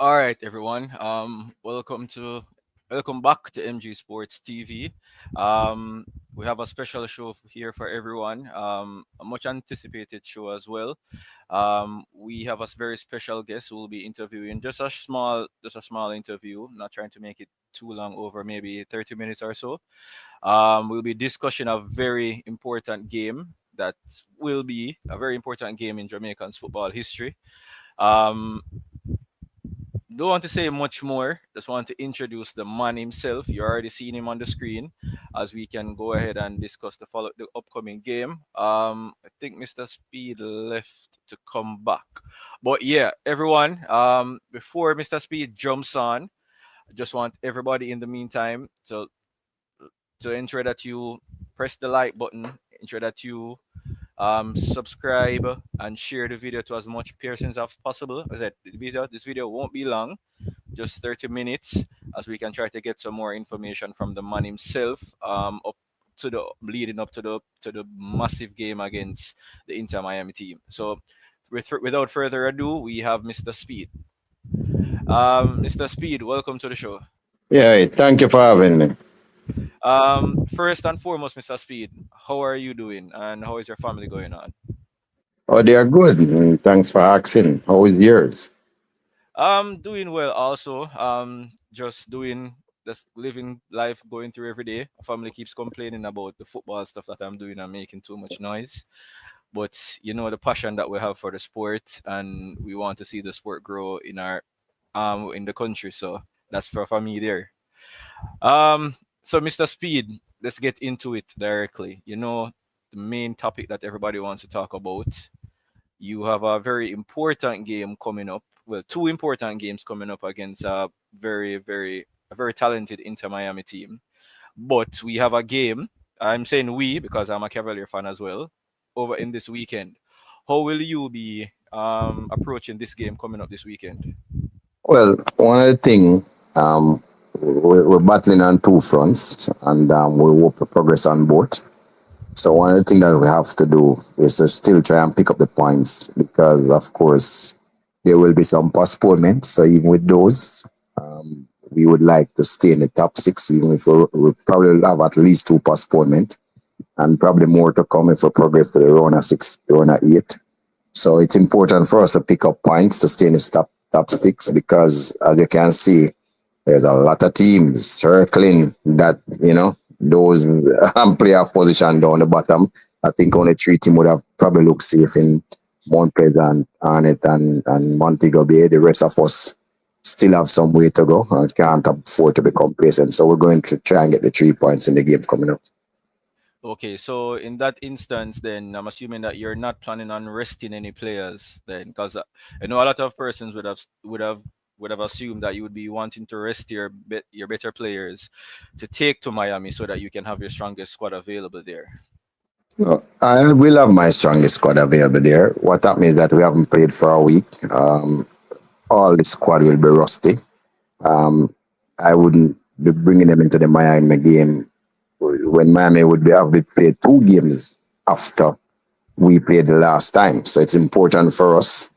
All right, everyone. Welcome back to MG Sports TV. We have a special show here for everyone. A much anticipated show as well. We have a very special guest who will be interviewing just a small interview. Not trying to make it too long, over maybe 30 minutes or so. We'll be discussing a very important game that will be a very important game in Jamaican's football history. Um, don't want to say much more. Just want to introduce the man himself. You already seen him on the screen, as we can go ahead and discuss the upcoming game. I think Mr. Speed left to come back, but yeah, everyone. Before Mr. Speed jumps on, I just want everybody in the meantime to ensure that you press the like button. Ensure that you subscribe and share the video to as much persons as possible. As I said, this video won't be long, just 30 minutes, as we can try to get some more information from the man himself, up to the leading up to the massive game against the Inter Miami team. So without further ado, we have Mr. Speed. Mr. Speed, welcome to the show. Yeah, thank you for having me. First and foremost, Mr. Speed, how are you doing, and how is your family going on? Oh, they are good. Thanks for asking. How is yours? Doing well also. Just living life, going through every day. My family keeps complaining about the football stuff that I'm doing and making too much noise. But you know the passion that we have for the sport, and we want to see the sport grow in the country. So that's for me there. So Mr. Speed, let's get into it directly. The main topic that everybody wants to talk about. You have a very important game coming up. Well, two important games coming up against a very talented Inter Miami team. But we have a game. I'm saying we because I'm a Cavalier fan as well. Over in this weekend, how will you be approaching this game coming up this weekend? Well, one of the thing, we're battling on two fronts, and we hope to progress on both. So one of the things that we have to do is to still try and pick up the points because, of course, there will be some postponements. So even with those, we would like to stay in the top six, even if we probably will have at least two postponements and probably more to come if we progress to the round of six, round of eight. So it's important for us to pick up points to stay in the top six because, as you can see, there's a lot of teams circling that, those playoff position down the bottom. I think only three teams would have probably looked safe in Mount Pleasant, Arnett, and Montego Bay. The rest of us still have some way to go and can't afford to be complacent. So we're going to try and get the 3 points in the game coming up. Okay, so in that instance, then I'm assuming that you're not planning on resting any players, then, because I know a lot of persons would have assumed that you would be wanting to rest your better players to take to Miami so that you can have your strongest squad available there. I will have my strongest squad available there. What that means that we haven't played for a week. All the squad will be rusty. Um, I wouldn't be bringing them into the Miami game when Miami would be have played two games after we played the last time. So it's important for us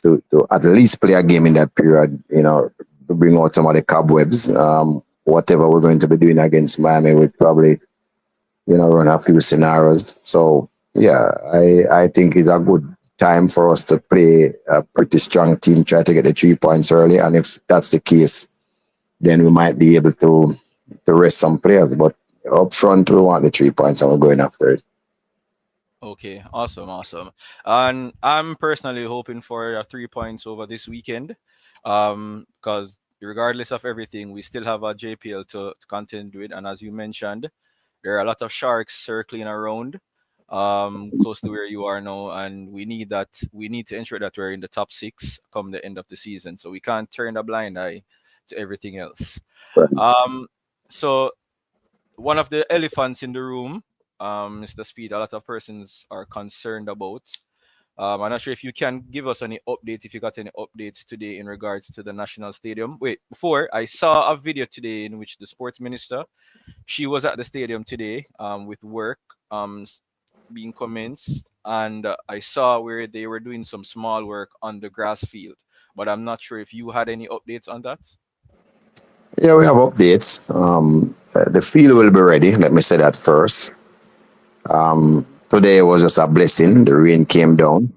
to at least play a game in that period, to bring out some of the cobwebs. Whatever we're going to be doing against Miami, we'd probably, run a few scenarios. So, yeah, I think it's a good time for us to play a pretty strong team, try to get the 3 points early. And if that's the case, then we might be able to rest some players. But up front, we want the 3 points and we're going after it. Okay, awesome, awesome. And I'm personally hoping for 3 points over this weekend, because regardless of everything, we still have a JPL to contend with, and as you mentioned, there are a lot of sharks circling around, close to where you are now, and we need that. We need to ensure that we're in the top six come the end of the season, so we can't turn a blind eye to everything else. Right. Um, so one of the elephants in the room, Mr. Speed, a lot of persons are concerned about. I'm not sure if you can give us any updates, if you got any updates today in regards to the National Stadium. Wait, before I saw a video today in which the sports minister, she was at the stadium today, with work being commenced, and I saw where they were doing some small work on the grass field. but I'm not sure if you had any updates on that. Yeah, we have updates. The field will be ready. Let me say that first. Today was just a blessing. The rain came down,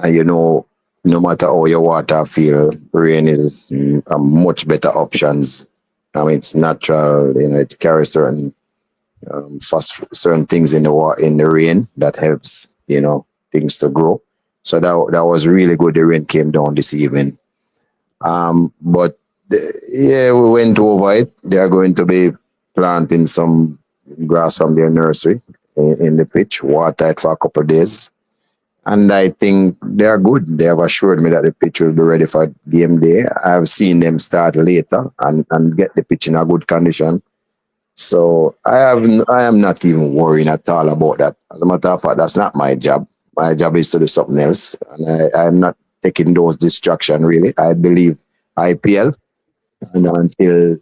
and no matter how your water feel, rain is a much better options. I mean, it's natural. It carries certain things in in the rain that helps things to grow. So that was really good. The rain came down this evening. But yeah, we went over it. They are going to be planting some grass from their nursery in the pitch, water it for a couple of days. And I think they are good. They have assured me that the pitch will be ready for game day. I've seen them start later and get the pitch in a good condition. So I am not even worrying at all about that. As a matter of fact, that's not my job. My job is to do something else, and I'm not taking those distractions really. I believe IPL, and until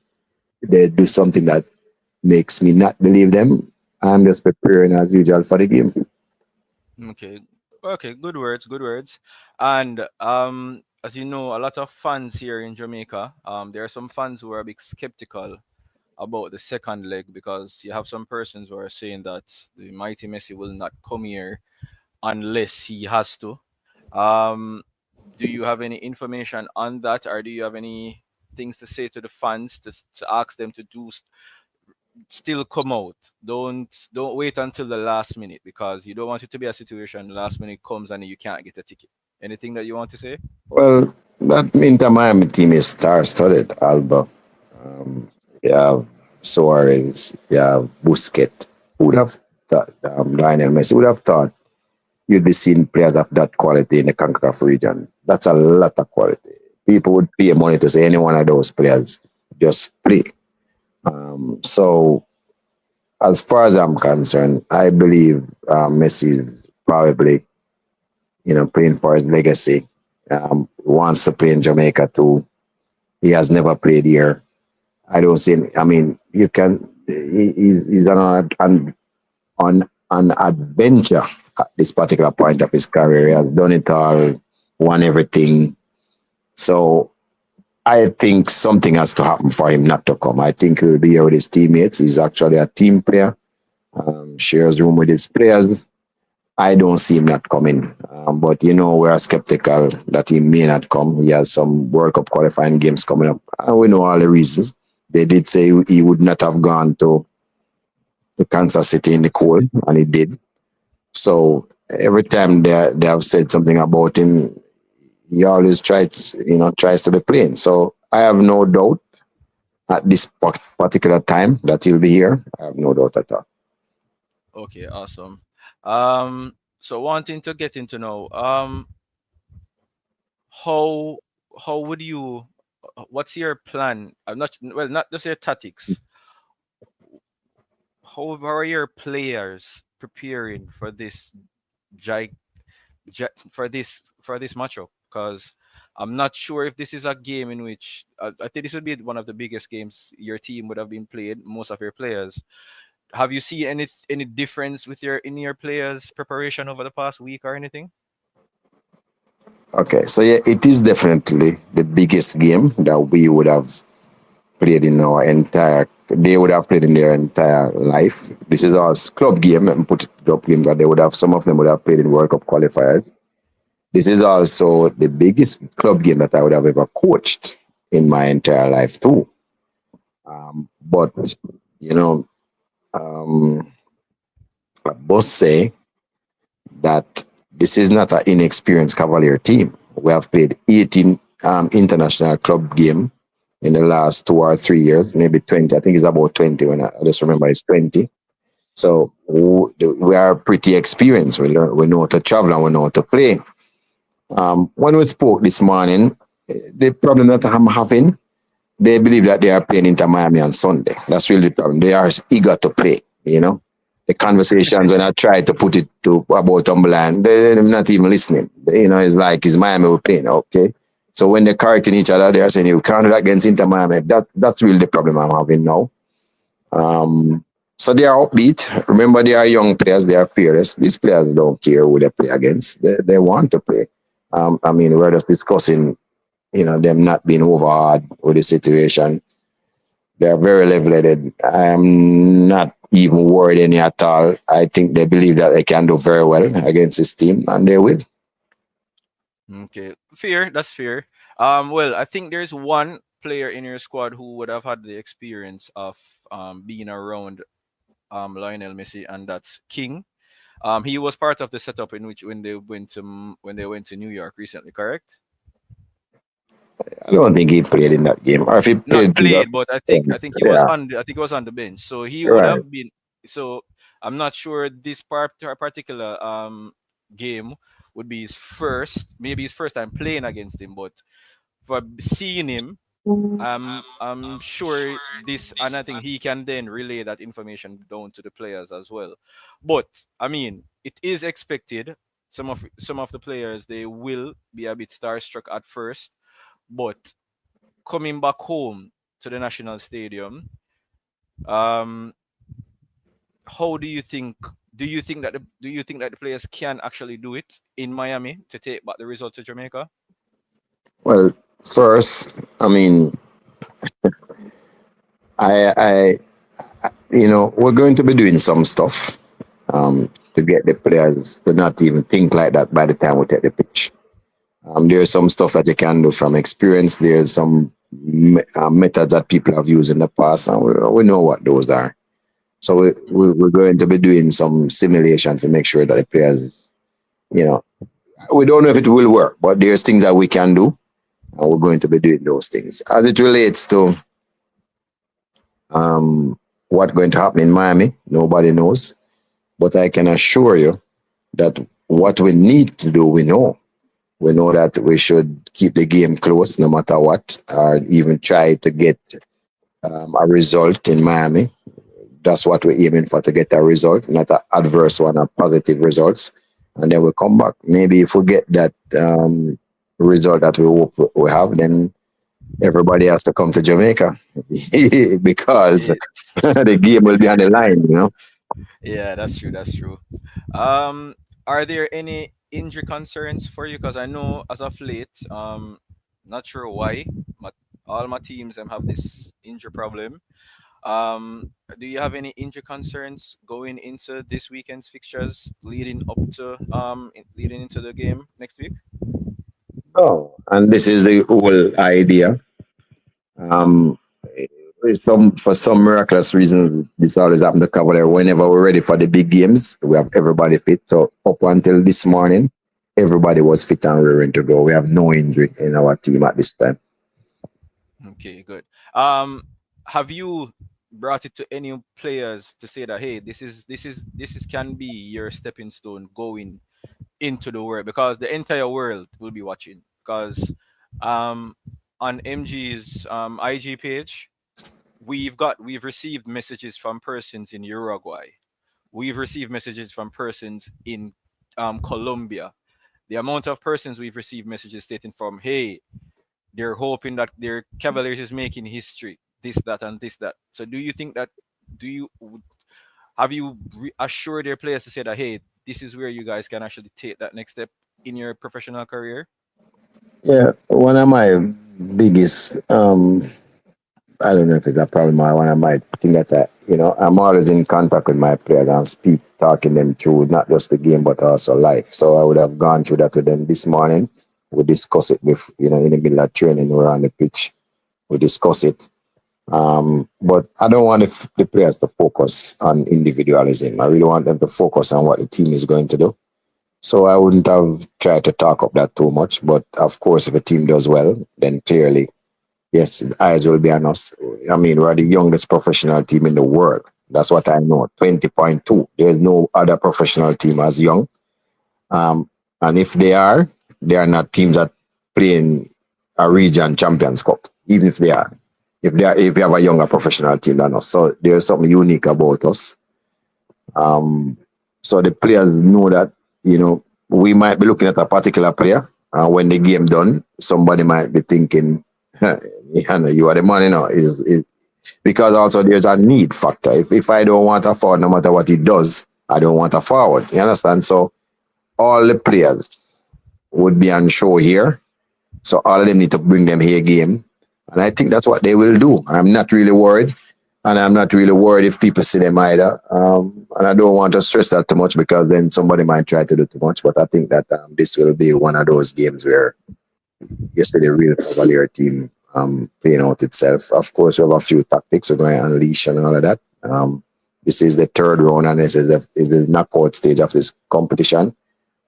they do something that makes me not believe them, I'm just preparing as usual for the game. Okay. Okay, good words, good words. And as you know, a lot of fans here in Jamaica, there are some fans who are a bit skeptical about the second leg because you have some persons who are saying that the mighty Messi will not come here unless he has to. Um, do you have any information on that, or do you have any things to say to the fans to ask them to still come out? Don't wait until the last minute because you don't want it to be a situation the last minute comes and you can't get a ticket. Anything that you want to say? Well, that Inter Miami team is star-studded, Alba. You have Suarez, you have Busquets. Who would have thought, Lionel Messi would have thought you'd be seeing players of that quality in the Concacaf region. That's a lot of quality. People would pay money to see any one of those players just play. So, as far as I'm concerned, I believe Messi is probably, playing for his legacy. Wants to play in Jamaica too. He has never played here. I don't see. I mean, you can. He's on an adventure at this particular point of his career. He has done it all, won everything. So I think something has to happen for him not to come. I think he'll be here with his teammates. He's actually a team player, shares room with his players. I don't see him not coming. But we're skeptical that he may not come. He has some World Cup qualifying games coming up. And we know all the reasons. They did say he would not have gone to Kansas City in the cold, and he did. So every time they have said something about him, he always tries to be playing. So I have no doubt at this particular time that he'll be here. I have no doubt at all. Okay, awesome. So wanting to get into know, how would you, what's your plan? I'm not well, not just your tactics. How are your players preparing for this gig, for this matchup? Because I'm not sure if this is a game in which I think this would be one of the biggest games your team would have been played. Most of your players. Have you seen any difference with your players' preparation over the past week or anything? Okay, so yeah, it is definitely the biggest game that we would have played in our entire. They would have played in their entire life. This is our club game and put it club game that they would have. Some of them would have played in World Cup qualifiers. This is also the biggest club game that I would have ever coached in my entire life too. But you know, um, I must say that this is not an inexperienced Cavalier team. We have played 18 international club game in the last 2 or 3 years, maybe 20. I think it's about 20 when I just remember it's 20. So we are pretty experienced. We know how to travel and we know how to play. When we spoke this morning, the problem that I'm having, they believe that they are playing Inter Miami on Sunday. That's really the problem. They are eager to play. The conversations when I try to put it to about Cumberland, they're not even listening. It's like it's Miami we're playing, okay? So when they're correcting each other, they're saying you can't do that against Inter Miami. That's really the problem I'm having now. So they are upbeat. Remember, they are young players. They are fearless. These players don't care who they play against. They want to play. I mean, we're just discussing. them not being overawed with the situation. They're very level-headed. I'm not even worried any at all. I think they believe that they can do very well against this team, and they will. Okay, fair. That's fair. Well, I think there's one player in your squad who would have had the experience of being around Lionel Messi, and that's King. He was part of the setup in which when they went to New York recently, correct? I don't think he played in that game, or if he Not played, played, but I think he was yeah, on I think he was on the bench. So he would right. have been. So I'm not sure this particular game would be his first, maybe his first time playing against him, but for seeing him, I'm sure this, and I think he can then relay that information down to the players as well. But I mean, it is expected. Some of the players, they will be a bit starstruck at first, but coming back home to the national stadium, um, how do you think that the players can actually do it in Miami to take back the result to Jamaica? Well, first, I mean, I we're going to be doing some stuff to get the players to not even think like that by the time we take the pitch. There's some stuff that you can do from experience. There's some methods that people have used in the past, and we know what those are. So we're going to be doing some simulation to make sure that the players, you know, we don't know if it will work, but there's things that we can do, and we're going to be doing those things. As it relates to what's going to happen in Miami, nobody knows. But I can assure you that what we need to do, we know. We know that we should keep the game close no matter what, or even try to get a result in Miami. That's what we're aiming for, to get a result, not an adverse one, a positive results. And then we come back. Maybe if we get that result that we hope we have, then everybody has to come to Jamaica because Yeah, the game will be on the line. yeah, that's true. That's true. Um, are there any injury concerns for you? Because I know as of late, not sure why, but all my teams have this injury problem. Do you have any injury concerns going into this weekend's fixtures, leading into the game next week? Oh, and this is the whole idea. Um, for some miraculous reasons, this always happened to Cavalier. Whenever we're ready for the big games, we have everybody fit. So up until this morning, everybody was fit and ready to go. We have no injury in our team at this time. Okay, good. Um, have you brought it to any players to say that, hey, this is can be your stepping stone going into the world, because the entire world will be watching. Because um, on MG's IG page, we've received messages from persons in Uruguay. We've received messages from persons in Colombia. The amount of persons we've received messages stating from, hey, they're hoping that their Cavaliers is making history, this, that, and this, that. So do you think that, do you have you assured their players to say that, hey, this is where you guys can actually take that next step in your professional career? Yeah, one of my biggest, I don't know if it's a problem or one of my thing that I'm always in contact with my players and talking them through not just the game but also life. So I would have gone through that with them this morning. We discuss it with, in the middle of training, we're on the pitch. We discuss it. But I don't want the players to focus on individualism. I really want them to focus on what the team is going to do. So I wouldn't have tried to talk up that too much. But of course, if a team does well, then clearly, yes, eyes will be on us. I mean, we're the youngest professional team in the world. That's what I know. 20.2. There's no other professional team as young. Um, and if they are not teams that play in a region champions cup, even if they are. If we have a younger professional team than us. So there's something unique about us. Um, so the players know that, we might be looking at a particular player, and when the game done, somebody might be thinking, you are the man, is because also there's a need factor. If I don't want a forward, no matter what he does, I don't want a forward. You understand? So all the players would be on show here. So all of them need to bring them here game. And I think that's what they will do. I'm not really worried. And I'm not really worried if people see them either. And I don't want to stress that too much because then somebody might try to do too much. But I think that this will be one of those games where yesterday the real Cavalier team playing out itself. Of course, we have a few tactics we're going to unleash and all of that. This is the third round and is the knockout stage of this competition.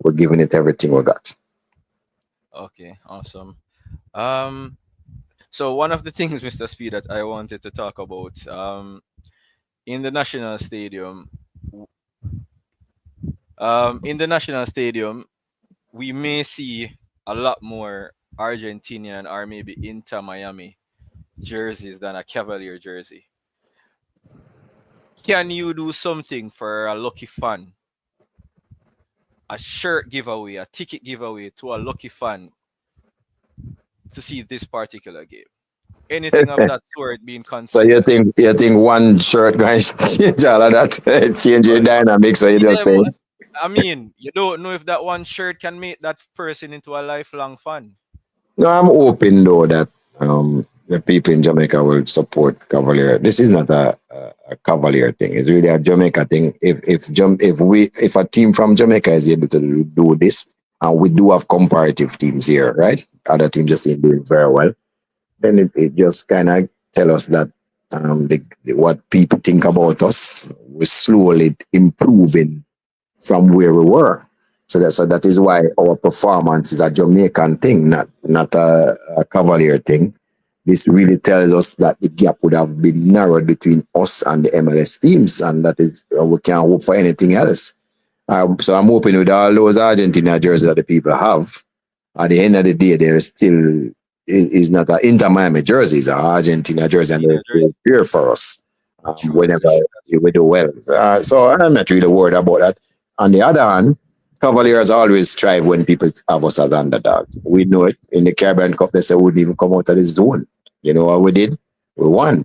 We're giving it everything we got. Okay, awesome. Um, so one of the things, Mr. Speed, that I wanted to talk about, in the national stadium, in the national stadium, we may see a lot more Argentinian or maybe Inter Miami jerseys than a Cavalier jersey. Can you do something for a lucky fan? A shirt giveaway, a ticket giveaway to a lucky fan to see this particular game? Anything of that sort being So you considered? think you think one shirt guys change all of that, change your Well, dynamics? So you just yeah, say, I mean, you don't know if that one shirt can make that person into a lifelong fan. no, I'm hoping though that the people in Jamaica will support Cavalier. This is not a Cavalier thing. It's really a Jamaica thing. If a team from Jamaica is able to do this, and we do have comparative teams here, right? Other teams just ain't doing very well. Then it just kind of tell us that what people think about us, we're slowly improving from where we were. So that is why our performance is a Jamaican thing, not a Cavalier thing. This really tells us that the gap would have been narrowed between us and the MLS teams, and that is we can't hope for anything else. So I'm hoping with all those Argentina jerseys that the people have, at the end of the day, there is still is not an Inter Miami jersey, it's an Argentina jersey, and Argentina they're still jersey. here for us True, whenever we do well. So I'm not really worried about that. On the other hand, Cavaliers always strive when people have us as underdog. We know it. In the Caribbean Cup, they said we wouldn't even come out of the zone. You know what we did? We won.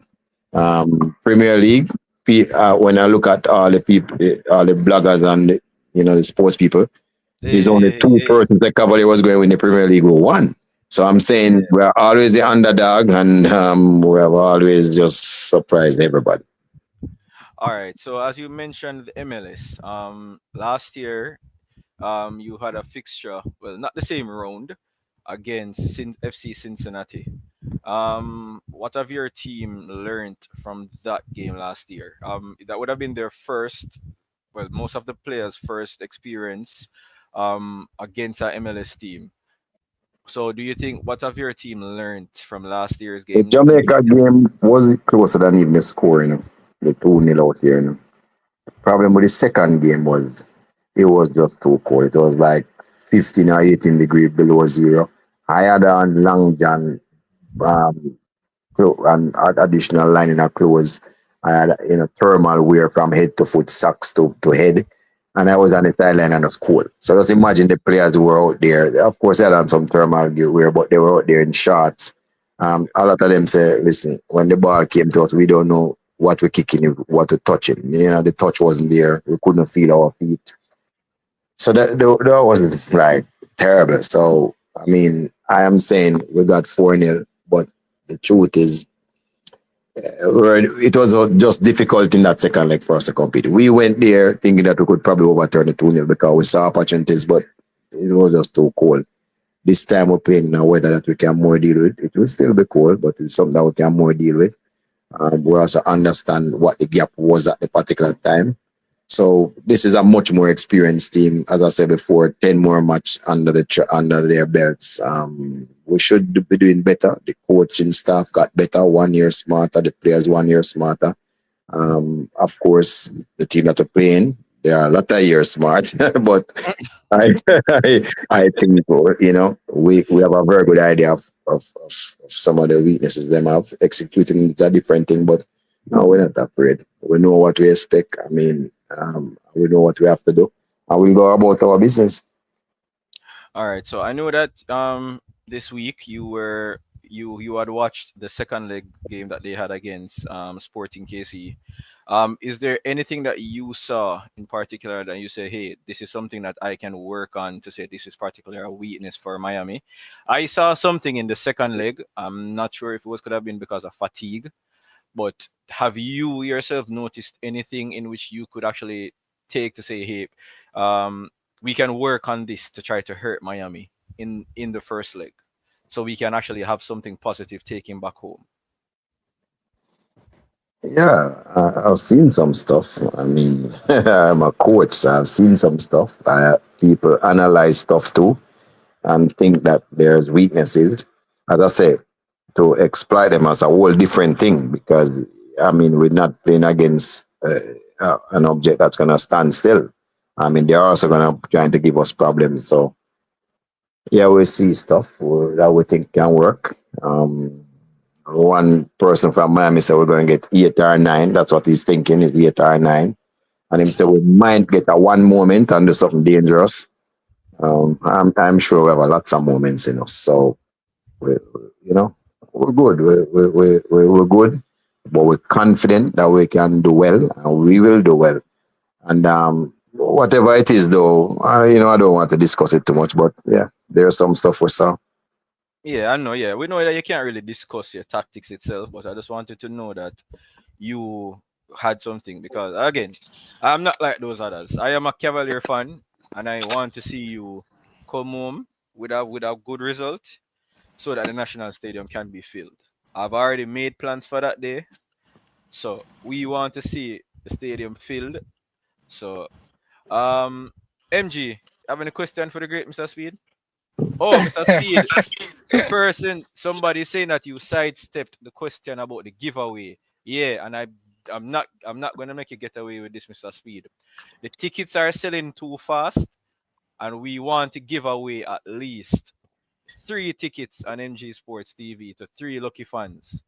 Premier League, when I look at all the people, all the bloggers and the sports people, there's only hey, two hey, persons that Cavalier was going to win the Premier League with one. So I'm saying yeah. we're always the underdog, and we have always just surprised everybody. All right. So as you mentioned, the MLS. Last year, you had a fixture. Well, not the same round against FC Cincinnati. What have your team learned from that game last year? That would have been their first, well, most of the players' first experience against a MLS team. So, do you think what have your team learned from last year's The game against Jamaica game was closer than even the score, the 2-0 out here. Problem with the second game was it was just too cold. It was like 15 or 18 degrees below zero. I had on long john um, and additional lining of clothes. I had thermal wear from head to foot, socks to head, and I was on the sideline and it was cold. So just imagine the players who were out there. Of course, they had on some thermal gear wear, but they were out there in shorts. A lot of them say, "Listen, when the ball came to us, we don't know what we're kicking, what we're touching. The touch wasn't there. We couldn't feel our feet. So that was like terrible. So I mean, I am saying we got 4-0, but the truth is it was just difficult in that second leg for us to compete. We went there thinking that we could probably overturn the 2-0 because we saw opportunities, but it was just too cold. This time we're playing in a weather that we can more deal with. It will still be cold, but it's something that we can more deal with. We also understand what the gap was at the particular time. So this is a much more experienced team. As I said before, 10 more match under their belts. We should be doing better. The coaching staff got better, 1 year smarter. The players 1 year smarter. Of course, the team that we're playing, they are a lot of years smart, but I, I think we have a very good idea of some of the weaknesses them have. Executing is a different thing, but no, we're not afraid. We know what we expect. I mean, we know what we have to do, and we go about our business. All right, so I know that this week you had watched the second leg game that they had against Sporting KC. Is there anything that you saw in particular that you say, hey, this is something that I can work on to say this is particular a weakness for Miami? I saw something in the second leg. I'm not sure if it was could have been because of fatigue, but have you yourself noticed anything in which you could actually take to say, hey, um, we can work on this to try to hurt Miami in the first leg, so we can actually have something positive taking back home? Yeah, I've seen some stuff. I mean, I'm a coach, so I've seen some stuff. People analyze stuff too and think that there's weaknesses. As I say, to exploit them as a whole different thing because, I mean, we're not playing against an object that's going to stand still. I mean, they're also going to trying to give us problems. So, yeah, we see stuff that we think can work. One person from Miami said we're going to get 8 or 9. That's what he's thinking is 8 or 9. And him said we might get a one moment and do something dangerous. I'm sure we have a lots of moments in us. So, you know, we're good. We're good, but we're confident that we can do well and we will do well. And whatever it is, though, I don't want to discuss it too much, but yeah, there's some stuff we saw. Yeah, I know. Yeah, we know that you can't really discuss your tactics itself, but I just wanted to know that you had something because again, I'm not like those others. I am a Cavalier fan, and I want to see you come home with a good result, so that the national stadium can be filled. I've already made plans for that day, so we want to see the stadium filled. So, MG, have any question for the great Mr. Speed? Oh, Mr. Speed, somebody saying that you sidestepped the question about the giveaway. Yeah, and I'm not gonna make you get away with this, Mr. Speed. The tickets are selling too fast, and we want to give away at least 3 tickets on MG Sports TV to 3 lucky fans.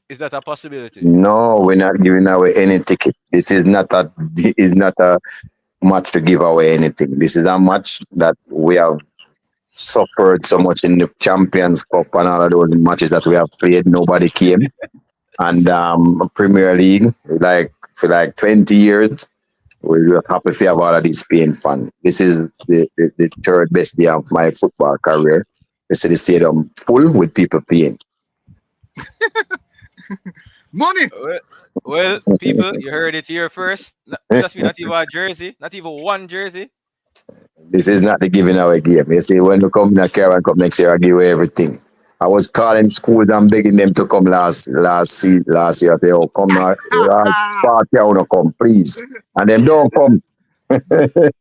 Is that a possibility? No, we're not giving away any ticket. This is not a match to give away anything. This is a match that we have suffered so much in the Champions Cup and all of those matches that we have played. Nobody came, and Premier League for like 20 years. We're just happy to have all of these paying fun. This is the third best day of my football career. You see the stadium full with people paying. Money. Well, well, people, you heard it here first. Mr. Speed, not even a jersey, not even one jersey. This is not the giving away game. You see, when you come in a Caribbean Cup next year, I give away everything. I was calling schools and begging them to come last year. They all come now. Party, I want to come, please. And them don't come. You Well,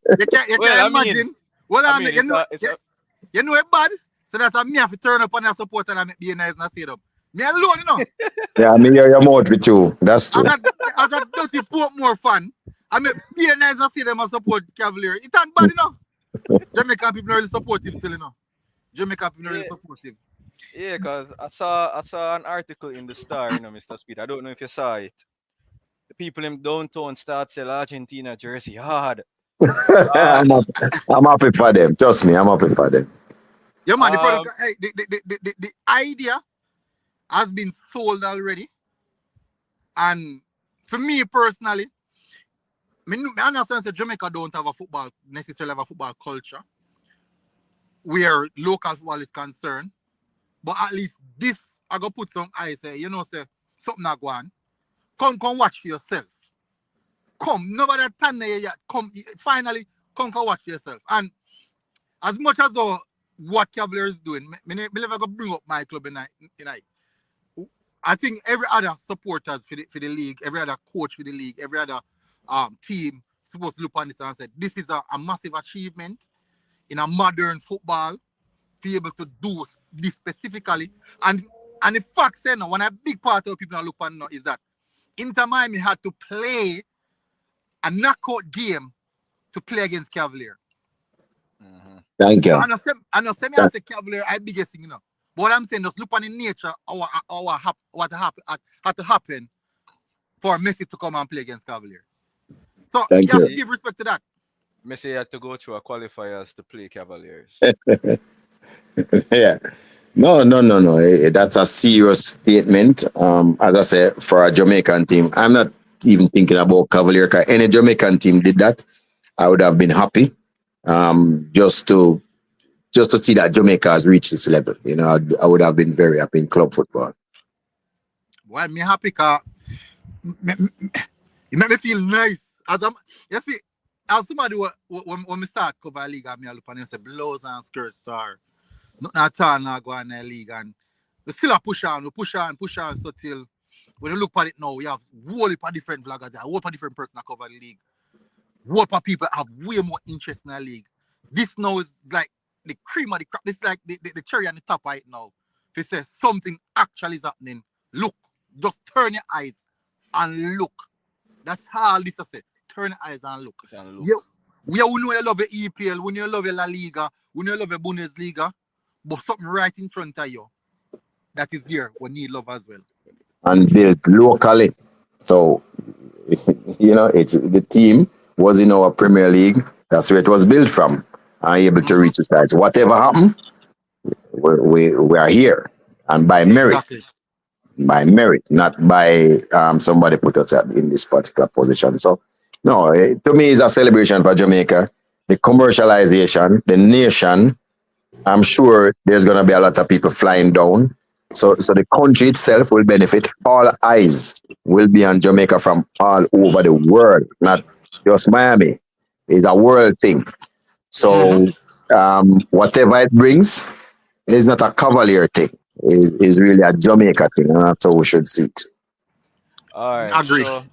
can imagine. Well, I mean, you know, it's a you know it bad. So that's me have to turn up and I support and I make be nice and I say them. Me alone, you know. Yeah, I mean, hear your mouth with you. That's As true. a dirty Portmore fan, I make be nice and see them and support Cavalier. It ain't bad, you know. Jamaican people are really supportive still, you know. Jamaican people are yeah, really supportive. yeah, cause I saw an article in the Star, Mr. Speed. I don't know if you saw it. The people in downtown start sell Argentina jersey hard. I'm, Um, happy, I'm happy for them. Trust me, I'm happy for them. Yeah, man, the product, um, hey, the idea has been sold already. And for me personally, I understand that Jamaica don't have a football, necessarily have a football culture where local football is concerned. But at least this, I go put some eyes, say, something not go on. Come watch for yourself. Come, nobody turn there yet. Come, finally, come watch for yourself. And as much as what Cavalier is doing, me never go bring up my club in I think every other supporters for the league, every other coach for the league, every other team supposed to look on this and say, this is a massive achievement in a modern football to be able to do this specifically. And the fact saying now, one a big part of people are looking on now is that Inter Miami had to play a knockout game to play against Cavalier. mhm. Thank So you. I know say me I say Cavalier I biggest thing, you know. But what I'm saying, just look on the nature what had to happen for Messi to come and play against Cavalier. So Thank you have to you. Messi, give respect to that. Messi had to go through a qualifiers to play Cavaliers. Yeah. No, no, no, no. That's a serious statement. As I said, for a Jamaican team, I'm not even thinking about Cavalier. 'Cause any Jamaican team did that, I would have been happy. Just to see that Jamaica has reached this level. I would have been very happy in club football. Why me happy? Cause it make me feel nice. You see, as somebody when me start cover a league, and me I look and say blows and skirts are nothing at all now go on in the league, and we still a push on so till when you look at it now, we have whole heap of different vloggers, a whole heap of different person that cover the league. Whole heap of people have way more interest in the league. This now is like the cream of the crop. This is like the cherry on the top right now. If it says something actually is happening, look, just turn your eyes and look. That's all this I say. Turn your eyes and look. We know you love your EPL, we know you love your La Liga, we know you love your Bundesliga, but something right in front of you that is there we need love as well. And built locally. So, it's the team was in our Premier League. That's where it was built from. And able to reach the sides. Whatever happened, we are here. And Exactly. by merit, not by somebody put us in this particular position. So, no, to me, it's a celebration for Jamaica. The commercialization, the nation. I'm sure there's going to be a lot of people flying down. So the country itself will benefit. All eyes will be on Jamaica from all over the world, not just Miami. It's a world thing. So whatever it brings is not a Cavalier thing. Is really a Jamaica thing, and that's how we should see it. All right. Agree. All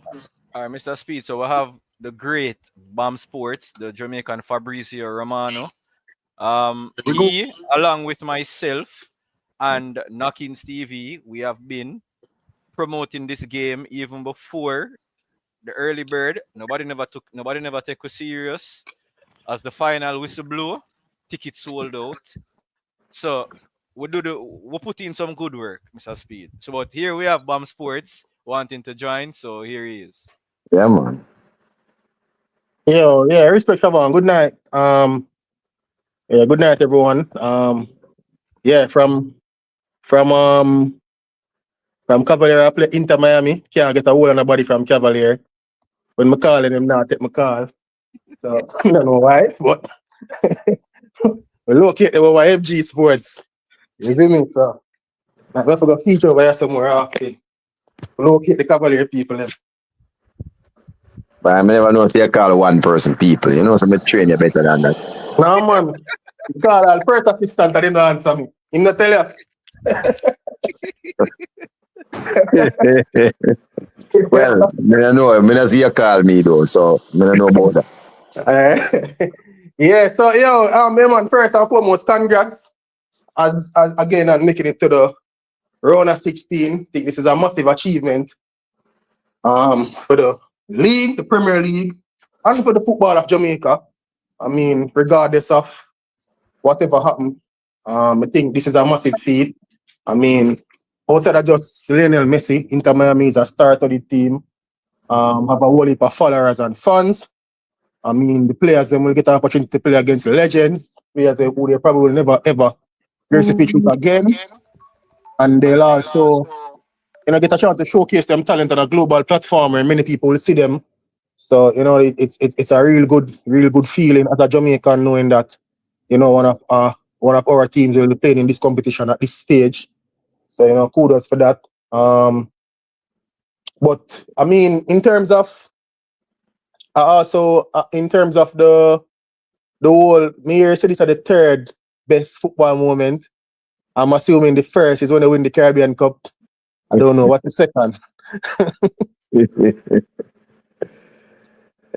right, Mr. Speed. So we have the great Bam Sports, the Jamaican Fabrizio Romano. We go. He, along with myself and Knockins TV, we have been promoting this game even before the early bird. Nobody never take us serious. As the final whistle blow, tickets sold out. So we put in some good work, Mr. Speed. So but here we have Bam Sports wanting to join. So here he is. Yeah, man. Yo, yeah, respect Siobhan. Good night. Yeah, good night everyone. Yeah, from from Cavalier I play Inter Miami. Can't get a hold on nobody from Cavalier. When me calling him now, take my call. So I don't know why, but we locate them over FG Sports. You see me? So I got to feature over here somewhere after. Locate the Cavalier people. Then. But I never know if you call one person people. So I train you better than that. No man. Call all first assistant, I didn't answer me. Him not tell you. Well, I don't know. I don't see you call me though, so I don't know about that. Yeah, so man, first and foremost, congrats as again and making it to the round of 16. I think this is a massive achievement for the league, the Premier League, and for the football of Jamaica. I mean, regardless of whatever happened, I think this is a massive feat. I mean, outside of just Lionel Messi, Inter Miami is a start of the team. Have a whole heap of followers and fans. I mean, the players then will get an opportunity to play against legends, players who they probably will never ever grace the pitch with again. And they'll also, get a chance to showcase them talent on a global platform where many people will see them. So, it's a real good feeling as a Jamaican knowing that, one of our teams will be playing in this competition at this stage. So, kudos for that. But I mean, in terms of the whole, me here say this is the third best football moment. I'm assuming the first is when they win the Caribbean Cup. I don't know what's the second.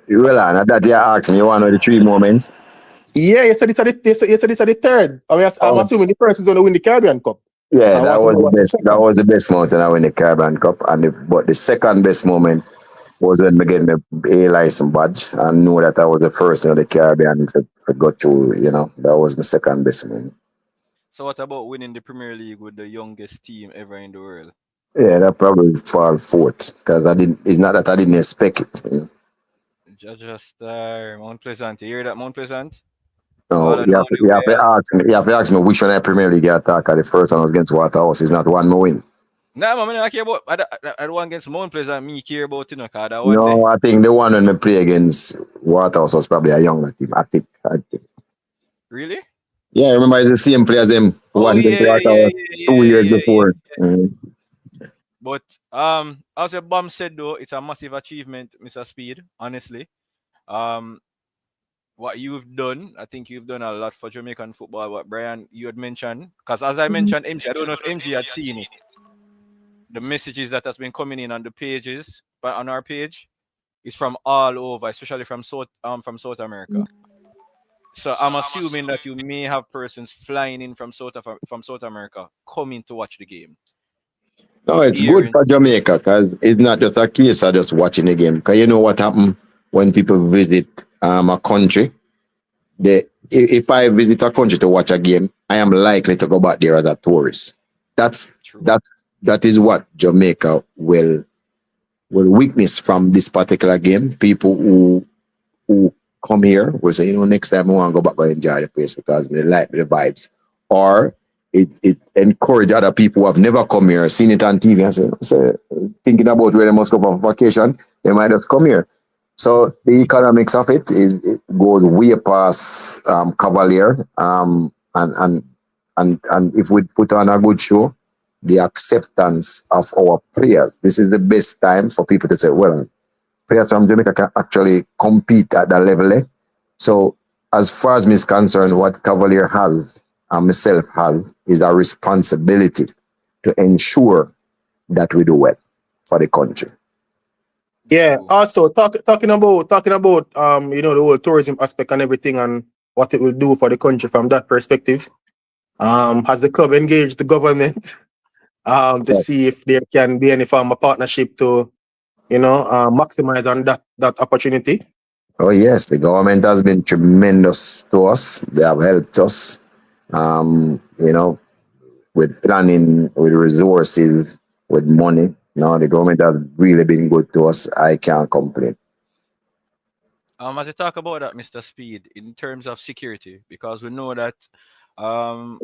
Well, and that you asked me, you want to know the three moments? Yeah, you said this are the third. I'm assuming the first is when they win the Caribbean Cup. Yeah, So I that want to was know the what the best. That second. was the best moment when I win the Caribbean Cup, but the second best moment was when I get my A license badge and know that I was the first in the Caribbean to go through. That was my second best moment. So what about winning the Premier League with the youngest team ever in the world? Yeah, that probably fall fourth because I didn't. It's not that I didn't expect it. Judge Star, Mount Pleasant. You hear that, Mount Pleasant? All No, of the money way. you have to ask me which one I Premier League attack at the first one was against Waterhouse. It's not one more win. Nah, man, I don't care about. I don't want against Mount players that me care about, cause that one day. No, I think the one when we play against Waterhouse was probably a younger team. I think. Really? Yeah, remember it's the same players them Oh one against yeah, yeah, Waterhouse yeah, 2 years yeah, yeah. before. But as your bomb said though, it's a massive achievement, Mr. Speed. Honestly, um, what you've done, I think you've done a lot for Jamaican football. What Brian you had mentioned, because as I mentioned, MG, I don't know if MG had seen it. The messages that has been coming in on the pages, but on our page, is from all over, especially from South America. So I'm assuming that you may have persons flying in from South America coming to watch the game No, it's here good in for Jamaica because it's not just a case of just watching the game. Because you know what happens when people visit a country. If I visit a country to watch a game, I am likely to go back there as a tourist. That's true. that that is what Jamaica will witness from this particular game. People who come here will say, next time I want to go back and enjoy the place because they like the vibes. Or it encourage other people who have never come here, seen it on TV and say thinking about where they must go for vacation, they might just come here. So the economics of it goes way past Cavalier. And if we put on a good show, the acceptance of our players. This is the best time for people to say, well, players from Jamaica can actually compete at that level. So, as far as me is concerned, what Cavalier has and myself has is a responsibility to ensure that we do well for the country. Yeah. True. Also, talking about the whole tourism aspect and everything and what it will do for the country from that perspective. Has the club engaged the government to Yeah. see if there can be any form of partnership to maximize on that opportunity? Oh, yes, the government has been tremendous to us. They have helped us, you know, with planning, with resources, with money. No, the government has really been good to us. I can't complain. As I talk about that, Mr. Speed, in terms of security, because we know that um,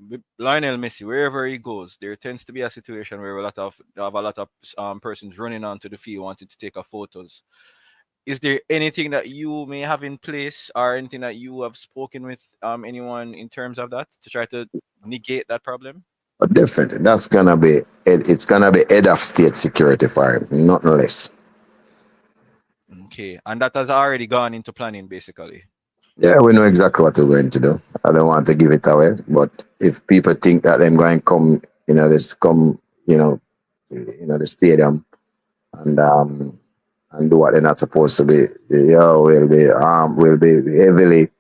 with Lionel Messi, wherever he goes, there tends to be a situation where a lot of persons running onto the field wanting to take a photos. Is there anything that you may have in place, or anything that you have spoken with anyone in terms of that to try to negate that problem? But definitely, it's gonna be head of state security for him, nothing less. Okay, and that has already gone into planning, basically. Yeah, we know exactly what we're going to do. I don't want to give it away, but if people think that they're going to come, just come, the stadium and and do what they're not supposed to be, we'll be heavily,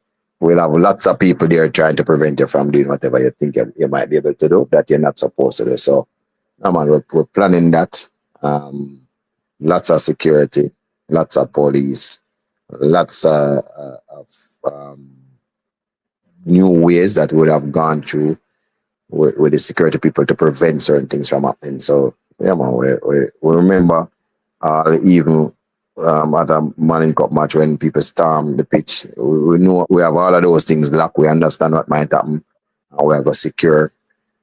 we'll have lots of people there trying to prevent you from doing whatever you think you might be able to do that you're not supposed to do. So, no man, we're planning that. Um, Lots of security, lots of police, lots of new ways that would have gone through with the security people to prevent certain things from happening. So, yeah, man, we remember even at a Manning Cup match when people storm the pitch, we know we have all of those things locked. We understand what might happen, and we have to secure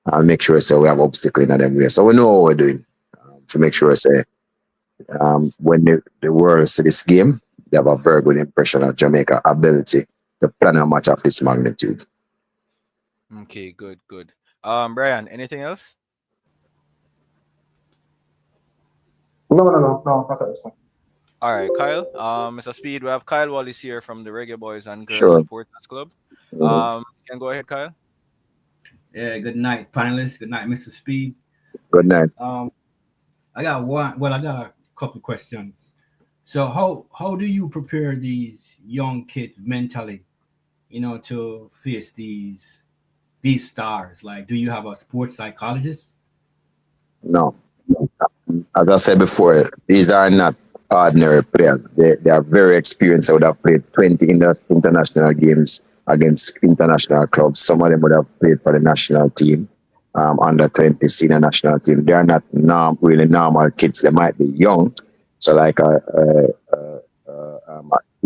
and make sure so we have obstacle in them way. So we know what we're doing to make sure say when the world see this game, they have a very good impression of Jamaica ability to plan a match of this magnitude. Okay, good, good. Brian, anything else? No, no, no, no, not at this time. All right, Kyle. Mr. Speed, we have Kyle Wallace here from the Reggae Boys and Girls Sure. Supporters Club. Mhm. You can go ahead, Kyle. Yeah, good night, panelists. Good night, Mr. Speed. Good night. Um, I got one. Well, I got a couple questions. So, how do you prepare these young kids mentally, to face these stars? Like, do you have a sports psychologist? No. As I said before, these are not ordinary players. They are very experienced. They would have played 20 in the international games against international clubs. Some of them would have played for the national team, under 20 senior national team. They are not really normal kids. They might be young. So, like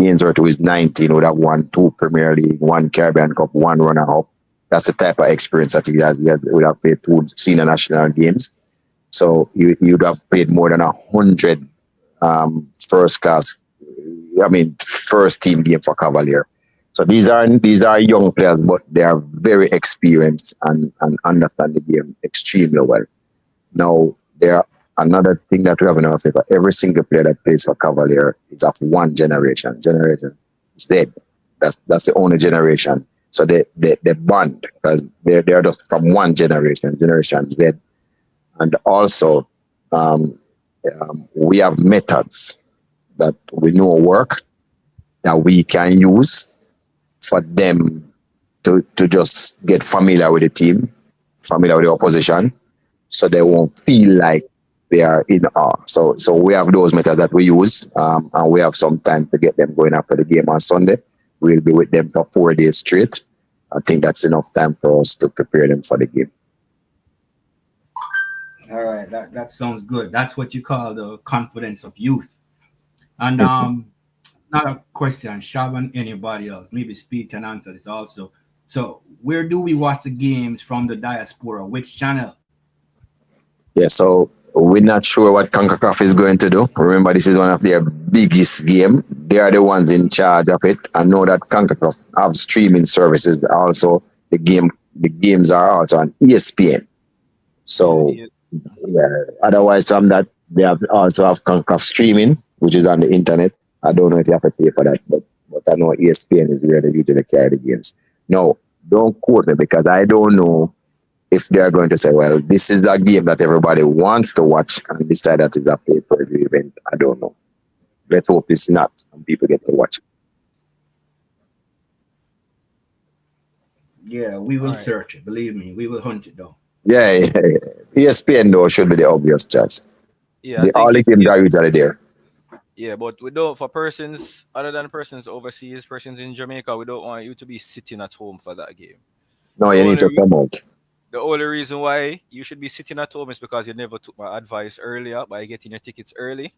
Ainsworth, who is 19, would have won 2 Premier League, 1 Caribbean Cup, 1 runner-up. That's the type of experience that he has. Would have played 2 senior national games. So you'd have played more than 100 first class, first team game for Cavalier. So these are young players, but they are very experienced and understand the game extremely well. Now, there another thing that we have in our favor. Every single player that plays for Cavalier is of one generation. Generation is dead. That's the only generation. So they bond because they're just from one generation. Generation Z, and also we have methods that we know work that we can use for them to just get familiar with the team, familiar with the opposition, so they won't feel like they are in awe. So we have those methods that we use, and we have some time to get them going after the game on Sunday. We'll be with them for 4 days straight. I think that's enough time for us to prepare them for the game. All right, that sounds good. That's what you call the confidence of youth. And another question, Shaban, anybody else, maybe Speed can answer this also. So, where do we watch the games from the diaspora? Which channel? Yeah, so we're not sure what Concacaf is going to do. Remember, this is one of their biggest game. They are the ones in charge of it. I know that Concacaf have streaming services. Also, the games are also on ESPN. So, otherwise from that, they also have Concacaf streaming, which is on the internet. I don't know if you have to pay for that, but I know ESPN is where they usually carry the games. No, don't quote me because I don't know if they're going to say, well, this is a game that everybody wants to watch and decide that it's a pay-per-view event. I don't know. Let's hope it's not and people get to watch it. Yeah, we will search it. Believe me, we will hunt it down. Yeah. ESPN though should be the obvious choice. Yeah, I All think the games are usually there. yeah, but we don't, for persons other than persons overseas, persons in Jamaica, we don't want you to be sitting at home for that game. No, The you need only to re- come out. the only reason why you should be sitting at home is because you never took my advice earlier by getting your tickets early.